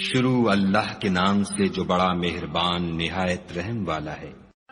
شروع اللہ کے نام سے جو بڑا مہربان نہایت رحم والا ہے۔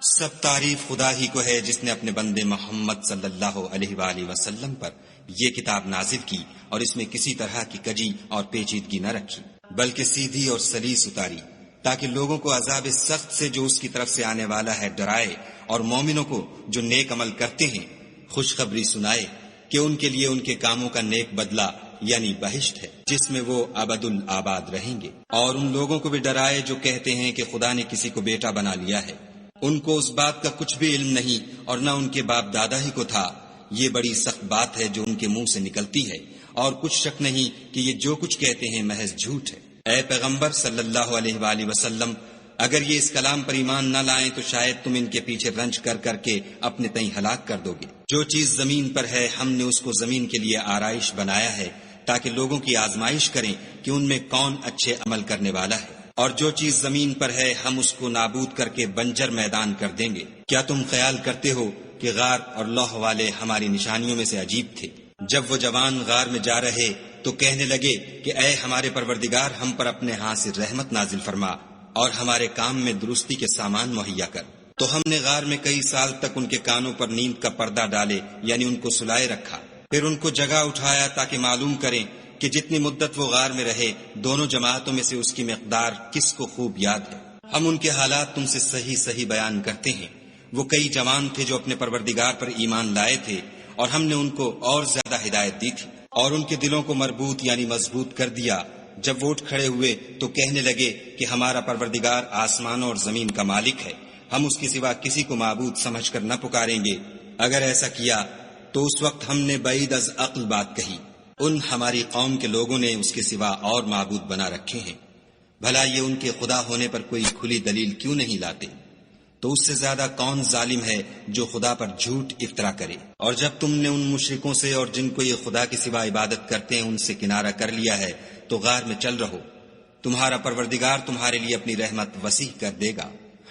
سب تعریف خدا ہی کو ہے جس نے اپنے بندے محمد صلی اللہ علیہ وآلہ وسلم پر یہ کتاب نازل کی اور اس میں کسی طرح کی کجی اور پیچیدگی نہ رکھی، بلکہ سیدھی اور سلیس اتاری، تاکہ لوگوں کو عذاب سخت سے جو اس کی طرف سے آنے والا ہے ڈرائے، اور مومنوں کو جو نیک عمل کرتے ہیں خوشخبری سنائے کہ ان کے لیے ان کے کاموں کا نیک بدلہ یعنی بہشت ہے جس میں وہ ابد الآباد رہیں گے، اور ان لوگوں کو بھی ڈرائے جو کہتے ہیں کہ خدا نے کسی کو بیٹا بنا لیا ہے، ان کو اس بات کا کچھ بھی علم نہیں اور نہ ان کے باپ دادا ہی کو تھا، یہ بڑی سخت بات ہے جو ان کے منہ سے نکلتی ہے، اور کچھ شک نہیں کہ یہ جو کچھ کہتے ہیں محض جھوٹ ہے۔ اے پیغمبر صلی اللہ علیہ وآلہ وسلم، اگر یہ اس کلام پر ایمان نہ لائیں تو شاید تم ان کے پیچھے رنج کر کر کے اپنے تئیں ہلاک کر دو گے۔ جو چیز زمین پر ہے ہم نے اس کو زمین کے لیے آرائش بنایا ہے تاکہ لوگوں کی آزمائش کریں کہ ان میں کون اچھے عمل کرنے والا ہے، اور جو چیز زمین پر ہے ہم اس کو نابود کر کے بنجر میدان کر دیں گے۔ کیا تم خیال کرتے ہو کہ غار اور لوح والے ہماری نشانیوں میں سے عجیب تھے؟ جب وہ جوان غار میں جا رہے تو کہنے لگے کہ اے ہمارے پروردگار، ہم پر اپنے ہاتھ سے رحمت نازل فرما اور ہمارے کام میں درستی کے سامان مہیا کر۔ تو ہم نے غار میں کئی سال تک ان کے کانوں پر نیند کا پردہ ڈالے یعنی ان کو سلائے رکھا، پھر ان کو جگہ اٹھایا تاکہ معلوم کریں کہ جتنی مدت وہ غار میں رہے دونوں جماعتوں میں سے اس کی مقدار کس کو خوب یاد ہے۔ ہم ان کے حالات تم سے صحیح صحیح بیان کرتے ہیں۔ وہ کئی جوان تھے جو اپنے پروردگار پر ایمان لائے تھے اور ہم نے ان کو اور زیادہ ہدایت دی تھی، اور ان کے دلوں کو مربوط یعنی مضبوط کر دیا۔ جب وہ اٹھ کھڑے ہوئے تو کہنے لگے کہ ہمارا پروردگار آسمانوں اور زمین کا مالک ہے، ہم اس کے سوا کسی کو معبود سمجھ کر نہ پکاریں گے۔ اگر ایسا کیا تو اس وقت ہم نے بعید از عقل بات کہی، ان ہماری قوم کے لوگوں نے اس کے سوا اور معبود بنا رکھے ہیں، بھلا یہ ان کے خدا ہونے پر کوئی کھلی دلیل کیوں نہیں لاتے؟ تو اس سے زیادہ کون ظالم ہے جو خدا پر جھوٹ افطرا کرے؟ اور جب تم نے ان مشرکوں سے اور جن کو یہ خدا کے سوا عبادت کرتے ہیں ان سے کنارہ کر لیا ہے تو غار میں چل رہو، تمہارا پروردگار تمہارے لیے اپنی رحمت وسیع کر دے گا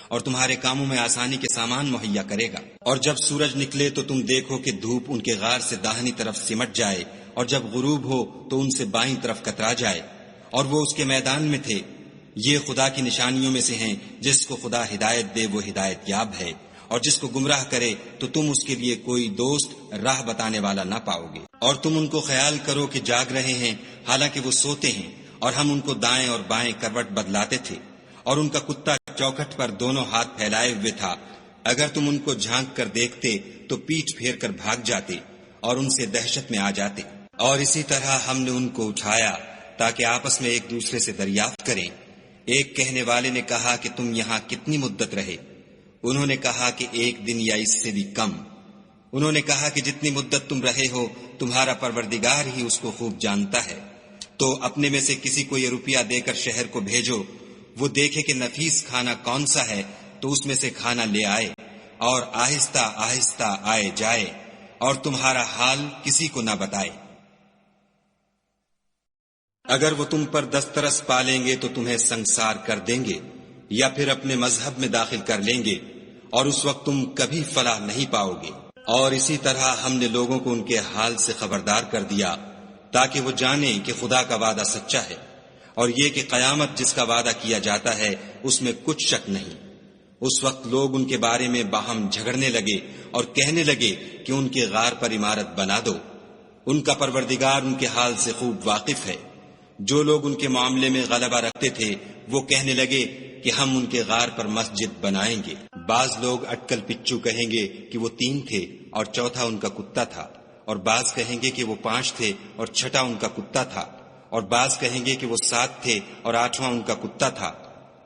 اور تمہارے کاموں میں آسانی کے سامان مہیا کرے گا۔ اور جب سورج نکلے تو تم دیکھو کہ دھوپ ان کے غار سے داہنی طرف سمٹ جائے، اور جب غروب ہو تو ان سے بائیں طرف کترا جائے، اور وہ اس کے میدان میں تھے۔ یہ خدا کی نشانیوں میں سے ہیں، جس کو خدا ہدایت دے وہ ہدایت یاب ہے، اور جس کو گمراہ کرے تو تم اس کے لیے کوئی دوست راہ بتانے والا نہ پاؤ گے۔ اور تم ان کو خیال کرو کہ جاگ رہے ہیں حالانکہ وہ سوتے ہیں، اور ہم ان کو دائیں اور بائیں کروٹ بدلاتے تھے، اور ان کا کتا چوکھٹ پر دونوں ہاتھ پھیلائے ہوئے تھا۔ اگر تم ان کو جھانک کر دیکھتے تو پیٹھ پھیر کر بھاگ جاتے اور ان سے دہشت میں آ جاتے۔ اور اسی طرح ہم نے ان کو اٹھایا تاکہ آپس میں ایک دوسرے سے دریافت کریں۔ ایک کہنے والے نے کہا کہ تم یہاں کتنی مدت رہے؟ انہوں نے کہا کہ 1 دن یا اس سے بھی کم۔ انہوں نے کہا کہ جتنی مدت تم رہے ہو تمہارا پروردگار ہی اس کو خوب جانتا ہے۔ تو اپنے میں سے کسی کو یہ روپیہ دے کر شہر کو بھیجو، وہ دیکھے کہ نفیس کھانا کون سا ہے تو اس میں سے کھانا لے آئے، اور آہستہ آہستہ آئے جائے، اور تمہارا حال کسی کو نہ بتائے۔ اگر وہ تم پر دسترس پالیں گے تو تمہیں سنگسار کر دیں گے یا پھر اپنے مذہب میں داخل کر لیں گے، اور اس وقت تم کبھی فلاح نہیں پاؤ گے۔ اور اسی طرح ہم نے لوگوں کو ان کے حال سے خبردار کر دیا تاکہ وہ جانیں کہ خدا کا وعدہ سچا ہے، اور یہ کہ قیامت جس کا وعدہ کیا جاتا ہے اس میں کچھ شک نہیں۔ اس وقت لوگ ان کے بارے میں باہم جھگڑنے لگے اور کہنے لگے کہ ان کے غار پر عمارت بنا دو۔ ان کا پروردگار ان کے حال سے خوب واقف ہے۔ جو لوگ ان کے معاملے میں غلبہ رکھتے تھے وہ کہنے لگے کہ ہم ان کے غار پر مسجد بنائیں گے۔ بعض لوگ اٹکل پچو کہیں گے کہ وہ 3 تھے اور چوتھا ان کا کتا تھا، اور بعض کہیں گے کہ وہ 5 تھے اور چھٹا ان کا کتا تھا، اور بعض کہیں گے کہ وہ 7 تھے اور 8واں ان کا کتا تھا۔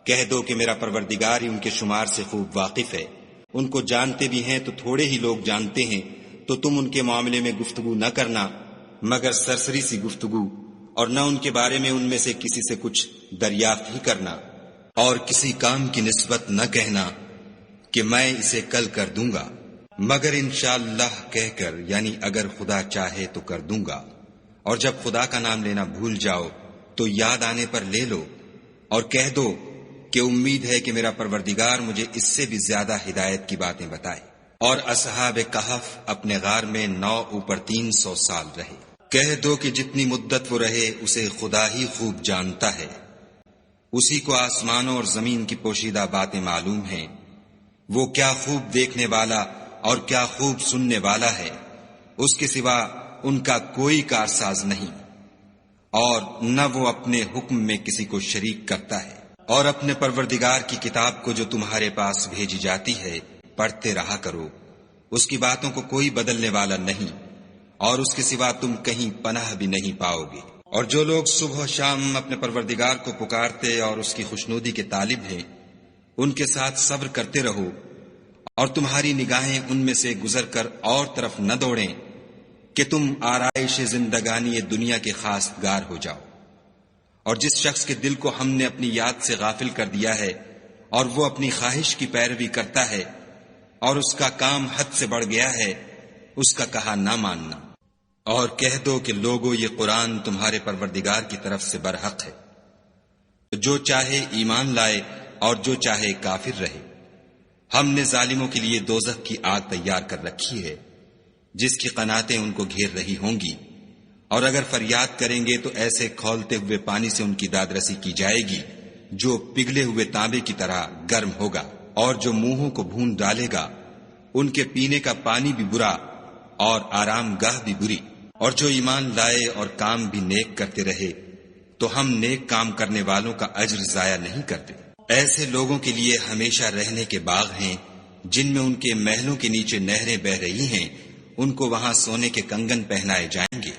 کہہ دو کہ میرا پروردگار ہی ان کے شمار سے خوب واقف ہے۔ ان کو جانتے بھی ہیں تو تھوڑے ہی لوگ جانتے ہیں، تو تم ان کے معاملے میں گفتگو نہ کرنا مگر سرسری سی گفتگو، اور نہ ان کے بارے میں ان میں سے کسی سے کچھ دریافت ہی کرنا، اور کسی کام کی نسبت نہ کہنا کہ میں اسے کل کر دوں گا، مگر انشاءاللہ کہہ کر یعنی اگر خدا چاہے تو کر دوں گا۔ اور جب خدا کا نام لینا بھول جاؤ تو یاد آنے پر لے لو، اور کہہ دو کہ امید ہے کہ میرا پروردگار مجھے اس سے بھی زیادہ ہدایت کی باتیں بتائے۔ اور اصحاب کہف اپنے غار میں 9 اوپر 300 سال رہے۔ کہہ دو کہ جتنی مدت وہ رہے اسے خدا ہی خوب جانتا ہے۔ اسی کو آسمانوں اور زمین کی پوشیدہ باتیں معلوم ہیں، وہ کیا خوب دیکھنے والا اور کیا خوب سننے والا ہے، اس کے سوا ان کا کوئی کارساز نہیں، اور نہ وہ اپنے حکم میں کسی کو شریک کرتا ہے۔ اور اپنے پروردگار کی کتاب کو جو تمہارے پاس بھیجی جاتی ہے پڑھتے رہا کرو، اس کی باتوں کو کوئی بدلنے والا نہیں، اور اس کے سوا تم کہیں پناہ بھی نہیں پاؤ گے۔ اور جو لوگ صبح و شام اپنے پروردگار کو پکارتے اور اس کی خوشنودی کے طالب ہیں، ان کے ساتھ صبر کرتے رہو، اور تمہاری نگاہیں ان میں سے گزر کر اور طرف نہ دوڑیں کہ تم آرائش زندگانی دنیا کے خاص گار ہو جاؤ۔ اور جس شخص کے دل کو ہم نے اپنی یاد سے غافل کر دیا ہے اور وہ اپنی خواہش کی پیروی کرتا ہے اور اس کا کام حد سے بڑھ گیا ہے، اس کا کہا نہ ماننا۔ اور کہہ دو کہ لوگو یہ قرآن تمہارے پروردگار کی طرف سے برحق ہے، جو چاہے ایمان لائے اور جو چاہے کافر رہے۔ ہم نے ظالموں کے لیے دوزخ کی آگ تیار کر رکھی ہے، جس کی قناتیں ان کو گھیر رہی ہوں گی، اور اگر فریاد کریں گے تو ایسے کھولتے ہوئے پانی سے ان کی دادرسی کی جائے گی جو پگھلے ہوئے تانبے کی طرح گرم ہوگا، اور جو منہوں کو بھون ڈالے گا ان کے پینے کا پانی بھی برا اور آرام گاہ بھی بری۔ اور جو ایمان لائے اور کام بھی نیک کرتے رہے تو ہم نیک کام کرنے والوں کا اجر ضائع نہیں کرتے۔ ایسے لوگوں کے لیے ہمیشہ رہنے کے باغ ہیں جن میں ان کے محلوں کے نیچے نہریں بہ رہی ہیں، ان کو وہاں سونے کے کنگن پہنائے جائیں گے،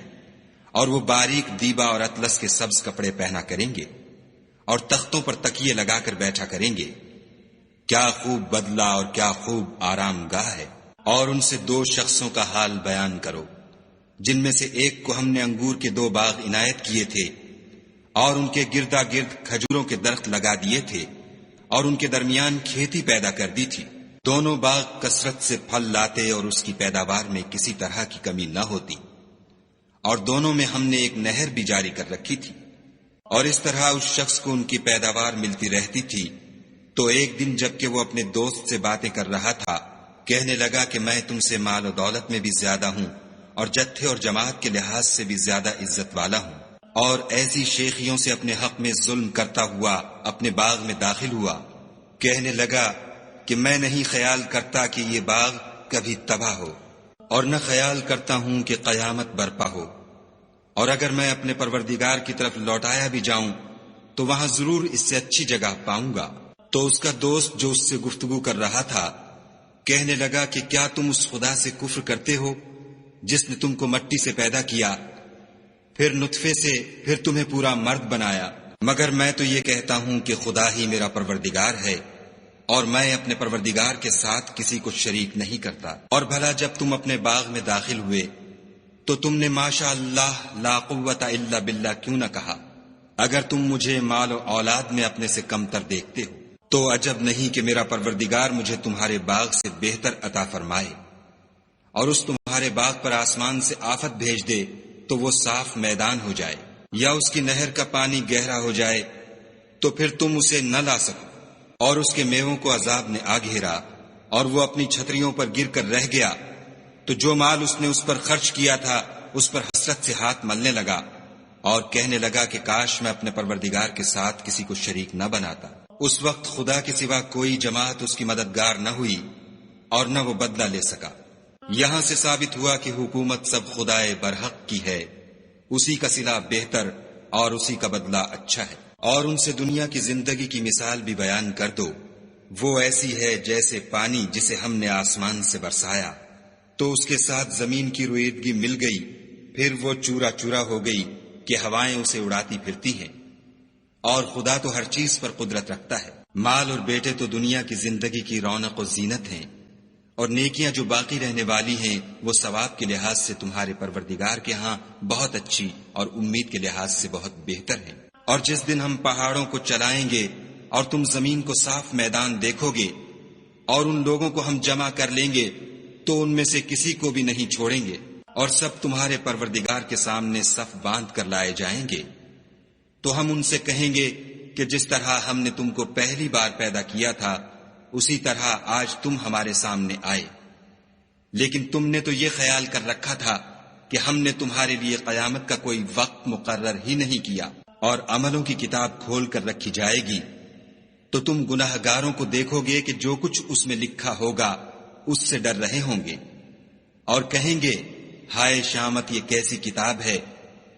اور وہ باریک دیبا اور اطلس کے سبز کپڑے پہنا کریں گے، اور تختوں پر تکیے لگا کر بیٹھا کریں گے۔ کیا خوب بدلہ اور کیا خوب آرام گاہ ہے۔ اور ان سے دو شخصوں کا حال بیان کرو جن میں سے ایک کو ہم نے انگور کے 2 باغ عنایت کیے تھے اور ان کے گردا گرد کھجوروں کے درخت لگا دیے تھے اور ان کے درمیان کھیتی پیدا کر دی تھی۔ دونوں باغ کثرت سے پھل لاتے اور اس کی پیداوار میں کسی طرح کی کمی نہ ہوتی، اور دونوں میں ہم نے ایک نہر بھی جاری کر رکھی تھی، اور اس طرح اس شخص کو ان کی پیداوار ملتی رہتی تھی۔ تو ایک دن جب کہ وہ اپنے دوست سے باتیں کر رہا تھا، کہنے لگا کہ میں تم سے مال و دولت میں بھی زیادہ ہوں اور جتھے اور جماعت کے لحاظ سے بھی زیادہ عزت والا ہوں، اور ایسی شیخیوں سے اپنے حق میں ظلم کرتا ہوا اپنے باغ میں داخل ہوا۔ کہنے لگا کہ میں نہیں خیال کرتا کہ یہ باغ کبھی تباہ ہو، اور نہ خیال کرتا ہوں کہ قیامت برپا ہو، اور اگر میں اپنے پروردگار کی طرف لوٹایا بھی جاؤں تو وہاں ضرور اس سے اچھی جگہ پاؤں گا۔ تو اس کا دوست جو اس سے گفتگو کر رہا تھا کہنے لگا کہ کیا تم اس خدا سے کفر کرتے ہو جس نے تم کو مٹی سے پیدا کیا، پھر نطفے سے، پھر تمہیں پورا مرد بنایا؟ مگر میں تو یہ کہتا ہوں کہ خدا ہی میرا پروردگار ہے، اور میں اپنے پروردگار کے ساتھ کسی کو شریک نہیں کرتا۔ اور بھلا جب تم اپنے باغ میں داخل ہوئے تو تم نے ماشاء اللہ لا قوت الا باللہ کیوں نہ کہا؟ اگر تم مجھے مال و اولاد میں اپنے سے کم تر دیکھتے ہو تو عجب نہیں کہ میرا پروردگار مجھے تمہارے باغ سے بہتر عطا فرمائے، اور اس تمہارے باغ پر آسمان سے آفت بھیج دے تو وہ صاف میدان ہو جائے، یا اس کی نہر کا پانی گہرا ہو جائے تو پھر تم اسے نہ لا سکو، اور اس کے میووں کو عذاب نے آ گھیرا اور وہ اپنی چھتریوں پر گر کر رہ گیا، تو جو مال اس نے اس پر خرچ کیا تھا اس پر حسرت سے ہاتھ ملنے لگا اور کہنے لگا کہ کاش میں اپنے پروردگار کے ساتھ کسی کو شریک نہ بناتا۔ اس وقت خدا کے سوا کوئی جماعت اس کی مددگار نہ ہوئی اور نہ وہ بدلہ لے سکا۔ یہاں سے ثابت ہوا کہ حکومت سب خدائے برحق کی ہے، اسی کا صلہ بہتر اور اسی کا بدلہ اچھا ہے۔ اور ان سے دنیا کی زندگی کی مثال بھی بیان کر دو، وہ ایسی ہے جیسے پانی جسے ہم نے آسمان سے برسایا تو اس کے ساتھ زمین کی رویدگی مل گئی، پھر وہ چورا چورا ہو گئی کہ ہوائیں اسے اڑاتی پھرتی ہیں، اور خدا تو ہر چیز پر قدرت رکھتا ہے۔ مال اور بیٹے تو دنیا کی زندگی کی رونق و زینت ہیں، اور نیکیاں جو باقی رہنے والی ہیں وہ ثواب کے لحاظ سے تمہارے پروردگار کے ہاں بہت اچھی اور امید کے لحاظ سے بہت بہتر ہیں۔ اور جس دن ہم پہاڑوں کو چلائیں گے اور تم زمین کو صاف میدان دیکھو گے اور ان لوگوں کو ہم جمع کر لیں گے تو ان میں سے کسی کو بھی نہیں چھوڑیں گے، اور سب تمہارے پروردگار کے سامنے صف باندھ کر لائے جائیں گے۔ تو ہم ان سے کہیں گے کہ جس طرح ہم نے تم کو پہلی بار پیدا کیا تھا اسی طرح آج تم ہمارے سامنے آئے، لیکن تم نے تو یہ خیال کر رکھا تھا کہ ہم نے تمہارے لیے قیامت کا کوئی وقت مقرر ہی نہیں کیا۔ اور عملوں کی کتاب کھول کر رکھی جائے گی تو تم گناہ گاروں کو دیکھو گے کہ جو کچھ اس میں لکھا ہوگا اس سے ڈر رہے ہوں گے، اور کہیں گے ہائے شامت، یہ کیسی کتاب ہے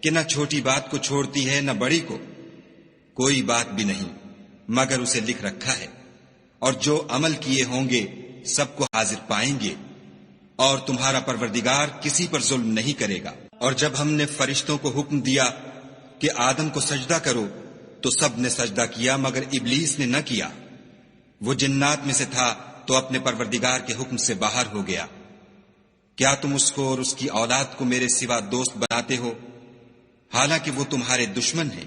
کہ نہ چھوٹی بات کو چھوڑتی ہے نہ بڑی کو، کوئی بات بھی نہیں مگر اسے لکھ رکھا ہے، اور جو عمل کیے ہوں گے سب کو حاضر پائیں گے، اور تمہارا پروردگار کسی پر ظلم نہیں کرے گا۔ اور جب ہم نے فرشتوں کو حکم دیا کہ آدم کو سجدہ کرو تو سب نے سجدہ کیا مگر ابلیس نے نہ کیا، وہ جنات میں سے تھا تو اپنے پروردگار کے حکم سے باہر ہو گیا۔ کیا تم اس کو اور اس کی اولاد کو میرے سوا دوست بناتے ہو، حالانکہ وہ تمہارے دشمن ہیں،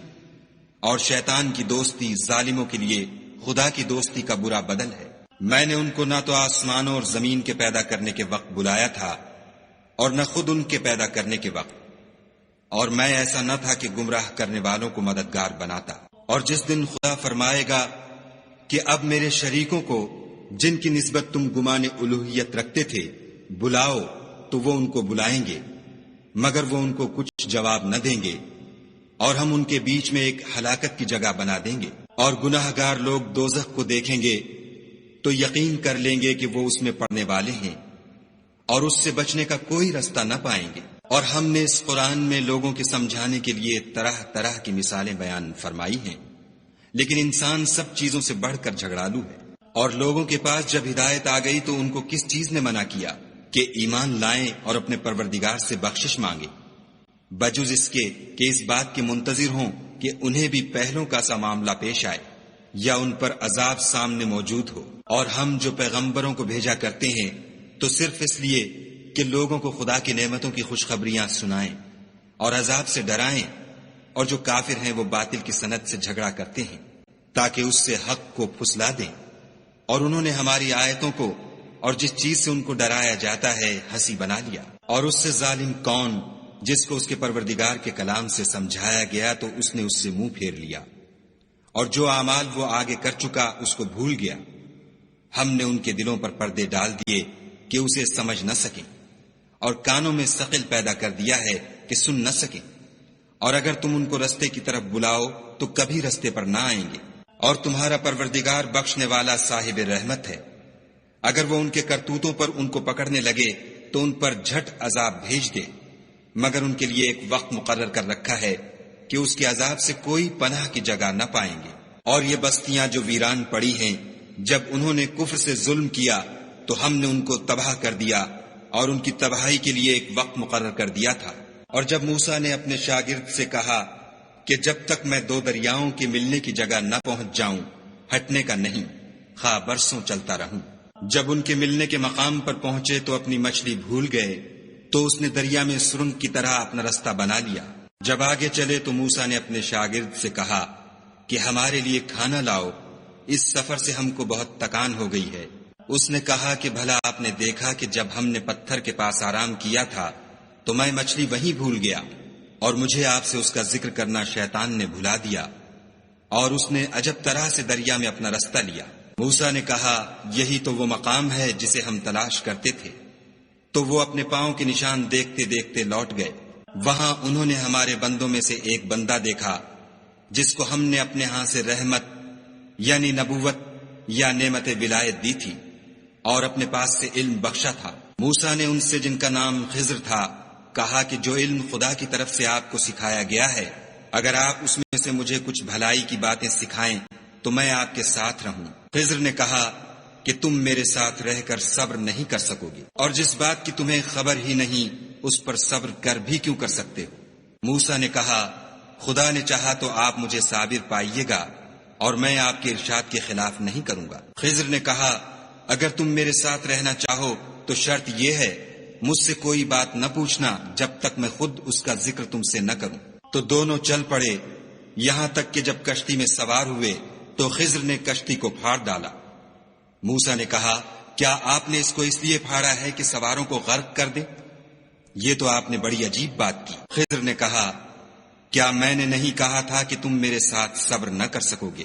اور شیطان کی دوستی ظالموں کے لیے خدا کی دوستی کا برا بدل ہے۔ میں نے ان کو نہ تو آسمانوں اور زمین کے پیدا کرنے کے وقت بلایا تھا اور نہ خود ان کے پیدا کرنے کے وقت، اور میں ایسا نہ تھا کہ گمراہ کرنے والوں کو مددگار بناتا۔ اور جس دن خدا فرمائے گا کہ اب میرے شریکوں کو جن کی نسبت تم گمان الوہیت رکھتے تھے بلاؤ، تو وہ ان کو بلائیں گے مگر وہ ان کو کچھ جواب نہ دیں گے، اور ہم ان کے بیچ میں ایک ہلاکت کی جگہ بنا دیں گے۔ اور گناہ گار لوگ دوزخ کو دیکھیں گے تو یقین کر لیں گے کہ وہ اس میں پڑنے والے ہیں، اور اس سے بچنے کا کوئی رستہ نہ پائیں گے۔ اور ہم نے اس قرآن میں لوگوں کے سمجھانے کے لیے طرح طرح کی مثالیں بیان فرمائی ہیں، لیکن انسان سب چیزوں سے بڑھ کر جھگڑالو ہے۔ اور لوگوں کے پاس جب ہدایت آ گئی تو ان کو کس چیز نے منع کیا کہ ایمان لائیں اور اپنے پروردگار سے بخشش مانگیں، بجز اس کے کہ اس بات کے منتظر ہوں کہ انہیں بھی پہلوں کا سا معاملہ پیش آئے یا ان پر عذاب سامنے موجود ہو۔ اور ہم جو پیغمبروں کو بھیجا کرتے ہیں تو صرف اس لیے کہ لوگوں کو خدا کی نعمتوں کی خوشخبریاں سنائیں اور عذاب سے ڈرائیں، اور جو کافر ہیں وہ باطل کی سند سے جھگڑا کرتے ہیں تاکہ اس سے حق کو پھسلا دیں۔ اور انہوں نے ہماری آیتوں کو اور جس چیز سے ان کو ڈرایا جاتا ہے ہنسی بنا لیا۔ اور اس سے ظالم کون جس کو اس کے پروردگار کے کلام سے سمجھایا گیا تو اس نے اس سے منہ پھیر لیا، اور جو اعمال وہ آگے کر چکا اس کو بھول گیا۔ ہم نے ان کے دلوں پر پردے ڈال دیے کہ اسے سمجھ نہ سکیں، اور کانوں میں ثقل پیدا کر دیا ہے کہ سن نہ سکیں، اور اگر تم ان کو رستے کی طرف بلاؤ تو کبھی رستے پر نہ آئیں گے۔ اور تمہارا پروردگار بخشنے والا صاحب رحمت ہے، اگر وہ ان کے کرتوتوں پر ان کو پکڑنے لگے تو ان پر جھٹ عذاب بھیج دے، مگر ان کے لیے ایک وقت مقرر کر رکھا ہے کہ اس کے عذاب سے کوئی پناہ کی جگہ نہ پائیں گے۔ اور یہ بستیاں جو ویران پڑی ہیں، جب انہوں نے کفر سے ظلم کیا تو ہم نے ان کو تباہ کر دیا، اور ان کی تباہی کے لیے ایک وقت مقرر کر دیا تھا۔ اور جب موسیٰ نے اپنے شاگرد سے کہا کہ جب تک میں دو دریاؤں کے ملنے کی جگہ نہ پہنچ جاؤں ہٹنے کا نہیں، خواہ برسوں چلتا رہوں۔ جب ان کے ملنے کے مقام پر پہنچے تو اپنی مچھلی بھول گئے، تو اس نے دریا میں سرنگ کی طرح اپنا رستہ بنا لیا۔ جب آگے چلے تو موسیٰ نے اپنے شاگرد سے کہا کہ ہمارے لیے کھانا لاؤ، اس سفر سے ہم کو بہت تکان ہو گئی ہے۔ اس نے کہا کہ بھلا آپ نے دیکھا کہ جب ہم نے پتھر کے پاس آرام کیا تھا تو میں مچھلی وہیں بھول گیا، اور مجھے آپ سے اس کا ذکر کرنا شیطان نے بھلا دیا، اور اس نے عجب طرح سے دریا میں اپنا رستہ لیا۔ موسیٰ نے کہا یہی تو وہ مقام ہے جسے ہم تلاش کرتے تھے۔ تو وہ اپنے پاؤں کے نشان دیکھتے دیکھتے لوٹ گئے۔ وہاں انہوں نے ہمارے بندوں میں سے ایک بندہ دیکھا جس کو ہم نے اپنے ہاں سے رحمت یعنی نبوت یا نعمت ولایت دی تھی، اور اپنے پاس سے علم بخشا تھا۔ موسیٰ نے ان سے جن کا نام خضر تھا کہا کہ جو علم خدا کی طرف سے آپ کو سکھایا گیا ہے، اگر آپ اس میں سے مجھے کچھ بھلائی کی باتیں سکھائیں تو میں آپ کے ساتھ رہوں۔ خضر نے کہا کہ تم میرے ساتھ رہ کر صبر نہیں کر سکو گے، اور جس بات کی تمہیں خبر ہی نہیں اس پر صبر کر بھی کیوں کر سکتے ہو؟ موسیٰ نے کہا خدا نے چاہا تو آپ مجھے صابر پائیے گا، اور میں آپ کے ارشاد کے خلاف نہیں کروں گا۔ خضر نے کہا اگر تم میرے ساتھ رہنا چاہو تو شرط یہ ہے مجھ سے کوئی بات نہ پوچھنا جب تک میں خود اس کا ذکر تم سے نہ کروں۔ تو دونوں چل پڑے، یہاں تک کہ جب کشتی میں سوار ہوئے تو خضر نے کشتی کو پھاڑ ڈالا۔ موسیٰ نے کہا کیا آپ نے اس کو اس لیے پھاڑا ہے کہ سواروں کو غرق کر دے؟ یہ تو آپ نے بڑی عجیب بات کی۔ خضر نے کہا کیا میں نے نہیں کہا تھا کہ تم میرے ساتھ صبر نہ کر سکو گے؟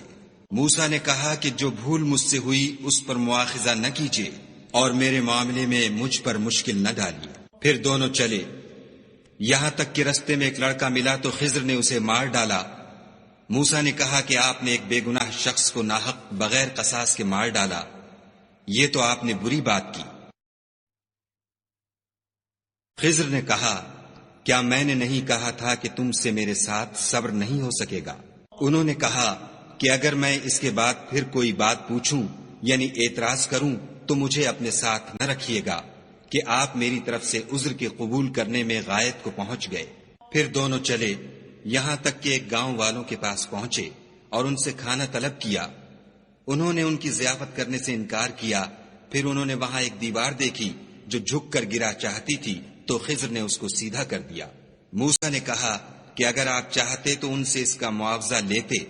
موسیٰ نے کہا کہ جو بھول مجھ سے ہوئی اس پر مواخذہ نہ کیجیے، اور میرے معاملے میں مجھ پر مشکل نہ ڈالیے۔ پھر دونوں چلے، یہاں تک کہ رستے میں ایک لڑکا ملا تو خضر نے اسے مار ڈالا، موسیٰ نے کہا کہ آپ نے ایک بے گناہ شخص کو ناحق بغیر قصاص کے مار ڈالا، یہ تو آپ نے بری بات کی۔ خضر نے کہا کیا میں نے نہیں کہا تھا کہ تم سے میرے ساتھ صبر نہیں ہو سکے گا؟ انہوں نے کہا کہ اگر میں اس کے بعد پھر کوئی بات پوچھوں یعنی اعتراض کروں تو مجھے اپنے ساتھ نہ رکھیے گا کہ آپ میری طرف سے عذر کے قبول کرنے میں غایت کو پہنچ گئے۔ پھر دونوں چلے یہاں تک کہ ایک گاؤں والوں کے پاس پہنچے اور ان سے کھانا طلب کیا۔ انہوں نے ان کی ضیافت کرنے سے انکار کیا۔ پھر انہوں نے وہاں ایک دیوار دیکھی جو جھک کر گرا چاہتی تھی تو خضر نے اس کو سیدھا کر دیا۔ موسیٰ نے کہا کہ اگر آپ چاہتے تو ان سے اس کا معاوضہ لیتے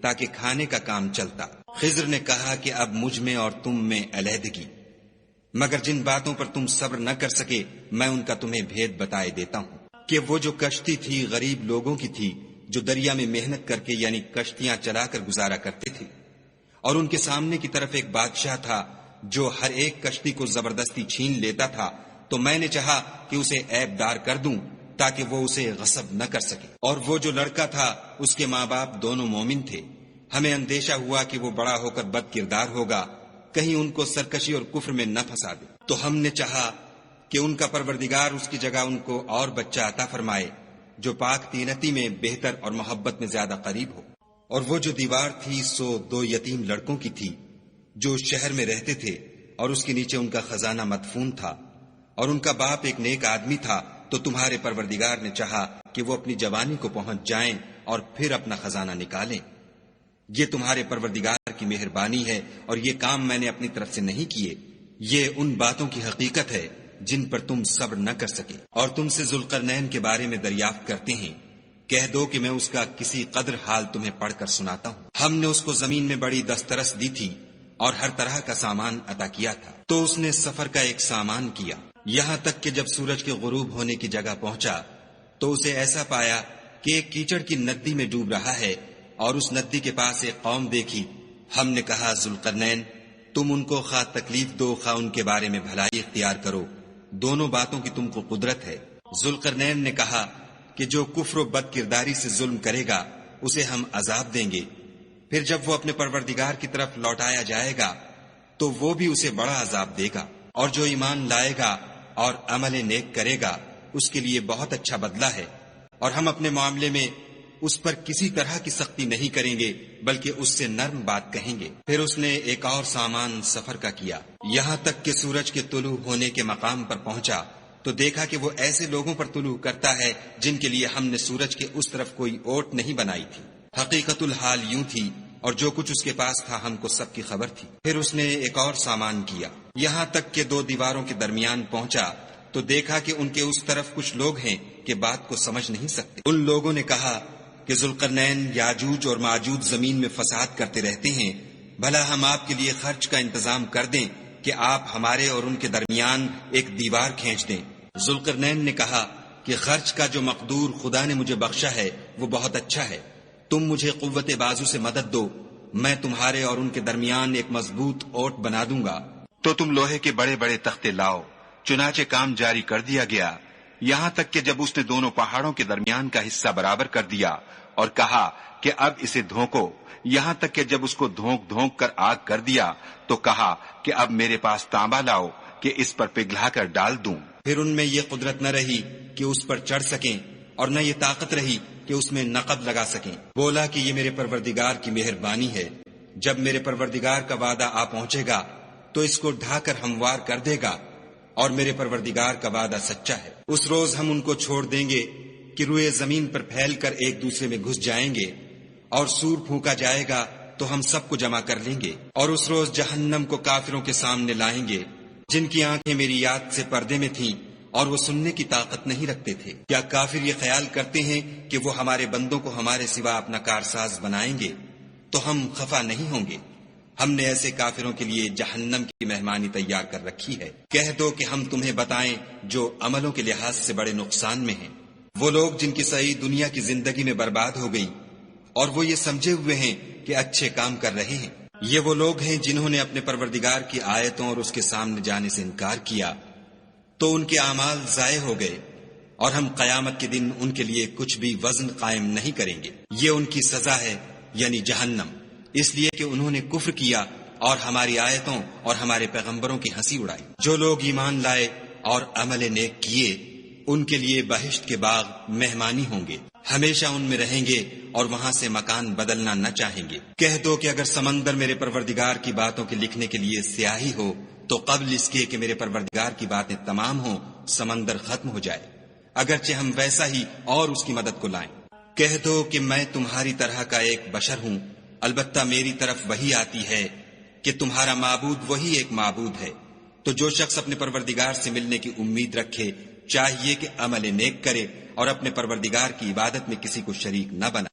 تاکہ کھانے کا کام چلتا۔ خضر نے کہا کہ اب مجھ میں اور تم میں علیحدگی، مگر جن باتوں پر تم صبر نہ کر سکے میں ان کا تمہیں بھید بتائے دیتا ہوں کہ وہ جو کشتی تھی غریب لوگوں کی تھی جو دریا میں محنت کر کے یعنی کشتیاں چلا کر گزارا کرتے تھے، اور ان کے سامنے کی طرف ایک بادشاہ تھا جو ہر ایک کشتی کو زبردستی چھین لیتا تھا، تو میں نے چاہا کہ اسے عیب دار کر دوں تاکہ وہ اسے غصب نہ کر سکے۔ اور وہ جو لڑکا تھا اس کے ماں باپ دونوں مومن تھے، ہمیں اندیشہ ہوا کہ وہ بڑا ہو کر بد کردار ہوگا، کہیں ان کو سرکشی اور کفر میں نہ پھنسا دے، تو ہم نے چاہا کہ ان کا پروردگار اس کی جگہ ان کو اور بچہ عطا فرمائے جو پاک تینتی میں بہتر اور محبت میں زیادہ قریب ہو۔ اور وہ جو دیوار تھی سو 2 یتیم لڑکوں کی تھی جو شہر میں رہتے تھے، اور اس کے نیچے ان کا خزانہ مدفون تھا، اور ان کا باپ ایک نیک آدمی تھا، تو تمہارے پروردگار نے چاہا کہ وہ اپنی جوانی کو پہنچ جائیں اور پھر اپنا خزانہ نکالیں۔ یہ تمہارے پروردگار کی مہربانی ہے اور یہ کام میں نے اپنی طرف سے نہیں کیے، یہ ان باتوں کی حقیقت ہے جن پر تم صبر نہ کر سکے۔ اور تم سے ذوالقرنین کے بارے میں دریافت کرتے ہیں، کہہ دو کہ میں اس کا کسی قدر حال تمہیں پڑھ کر سناتا ہوں۔ ہم نے اس کو زمین میں بڑی دسترس دی تھی اور ہر طرح کا سامان عطا کیا تھا، تو اس نے سفر کا ایک سامان کیا، یہاں تک کہ جب سورج کے غروب ہونے کی جگہ پہنچا تو اسے ایسا پایا کہ ایک کیچڑ کی ندی میں ڈوب رہا ہے، اور اس ندی کے پاس ایک قوم دیکھی۔ ہم نے کہا ذوالقرنین تم ان کو خواہ تکلیف دو خواہ ان کے بارے میں بھلائی اختیار کرو، دونوں باتوں کی تم کو قدرت ہے۔ ذوالقرنین نے کہا کہ جو کفر و بد کرداری سے ظلم کرے گا اسے ہم عذاب دیں گے، پھر جب وہ اپنے پروردگار کی طرف لوٹایا جائے گا تو وہ بھی اسے بڑا عذاب دے گا، اور جو ایمان لائے گا اور عمل نیک کرے گا اس کے لیے بہت اچھا بدلہ ہے، اور ہم اپنے معاملے میں اس پر کسی طرح کی سختی نہیں کریں گے بلکہ اس سے نرم بات کہیں گے۔ پھر اس نے ایک اور سامان سفر کا کیا، یہاں تک کہ سورج کے طلوع ہونے کے مقام پر پہنچا تو دیکھا کہ وہ ایسے لوگوں پر طلوع کرتا ہے جن کے لیے ہم نے سورج کے اس طرف کوئی اوٹ نہیں بنائی تھی۔ حقیقت الحال یوں تھی، اور جو کچھ اس کے پاس تھا ہم کو سب کی خبر تھی۔ پھر اس نے ایک اور سامان کیا، یہاں تک کہ 2 دیواروں کے درمیان پہنچا تو دیکھا کہ ان کے اس طرف کچھ لوگ ہیں کہ بات کو سمجھ نہیں سکتے۔ ان لوگوں نے کہا کہ ذوالقرنین یاجوج اور ماجوج زمین میں فساد کرتے رہتے ہیں، بھلا ہم آپ کے لیے خرچ کا انتظام کر دیں کہ آپ ہمارے اور ان کے درمیان ایک دیوار کھینچ دیں۔ ذوالقرنین نے کہا کہ خرچ کا جو مقدور خدا نے مجھے بخشا ہے وہ بہت اچھا ہے، تم مجھے قوت بازو سے مدد دو، میں تمہارے اور ان کے درمیان ایک مضبوط اوٹ بنا دوں گا۔ تو تم لوہے کے بڑے بڑے تختے لاؤ۔ چنانچہ کام جاری کر دیا گیا، یہاں تک کہ جب اس نے دونوں پہاڑوں کے درمیان کا حصہ برابر کر دیا اور کہا کہ اب اسے دھونکو، یہاں تک کہ جب اس کو دھونک دھونک کر آگ کر دیا تو کہا کہ اب میرے پاس تانبا لاؤ کہ اس پر پگھلا کر ڈال دوں۔ پھر ان میں یہ قدرت نہ رہی کہ اس پر چڑھ سکیں اور نہ یہ طاقت رہی کہ اس میں نقب لگا سکیں۔ بولا کہ یہ میرے پروردگار کی مہربانی ہے، جب میرے پروردگار کا وعدہ آ پہنچے گا تو اس کو ڈھا کر ہموار کر دے گا، اور میرے پروردگار کا وعدہ سچا ہے۔ اس روز ہم ان کو چھوڑ دیں گے کہ روئے زمین پر پھیل کر ایک دوسرے میں گھس جائیں گے، اور سور پھونکا جائے گا تو ہم سب کو جمع کر لیں گے، اور اس روز جہنم کو کافروں کے سامنے لائیں گے جن کی آنکھیں میری یاد سے پردے میں تھیں اور وہ سننے کی طاقت نہیں رکھتے تھے۔ کیا کافر یہ خیال کرتے ہیں کہ وہ ہمارے بندوں کو ہمارے سوا اپنا کارساز بنائیں گے تو ہم خفا نہیں ہوں گے؟ ہم نے ایسے کافروں کے لیے جہنم کی مہمانی تیار کر رکھی ہے۔ کہہ دو کہ ہم تمہیں بتائیں جو عملوں کے لحاظ سے بڑے نقصان میں ہیں، وہ لوگ جن کی صحیح دنیا کی زندگی میں برباد ہو گئی اور وہ یہ سمجھے ہوئے ہیں کہ اچھے کام کر رہے ہیں۔ یہ وہ لوگ ہیں جنہوں نے اپنے پروردگار کی آیتوں اور اس کے سامنے جانے سے انکار کیا، تو ان کے اعمال ضائع ہو گئے، اور ہم قیامت کے دن ان کے لیے کچھ بھی وزن قائم نہیں کریں گے. یہ ان کی سزا ہے یعنی جہنم، اس لیے کہ انہوں نے کفر کیا اور ہماری آیتوں اور ہمارے پیغمبروں کی ہنسی اڑائی. جو لوگ ایمان لائے اور عمل نیک کیے ان کے لیے بہشت کے باغ مہمانی ہوں گے، ہمیشہ ان میں رہیں گے اور وہاں سے مکان بدلنا نہ چاہیں گے. کہہ دو کہ اگر سمندر میرے پروردگار کی باتوں کے لکھنے کے لیے سیاہی ہو تو قبل اس کے کہ میرے پروردگار کی باتیں تمام ہوں سمندر ختم ہو جائے، اگرچہ ہم ویسا ہی اور اس کی مدد کو لائیں. کہہ دو کہ میں تمہاری طرح کا ایک بشر ہوں، البتہ میری طرف وہی آتی ہے کہ تمہارا معبود وہی ایک معبود ہے. تو جو شخص اپنے پروردگار سے ملنے کی امید رکھے چاہیے کہ عمل نیک کرے اور اپنے پروردگار کی عبادت میں کسی کو شریک نہ بنائے.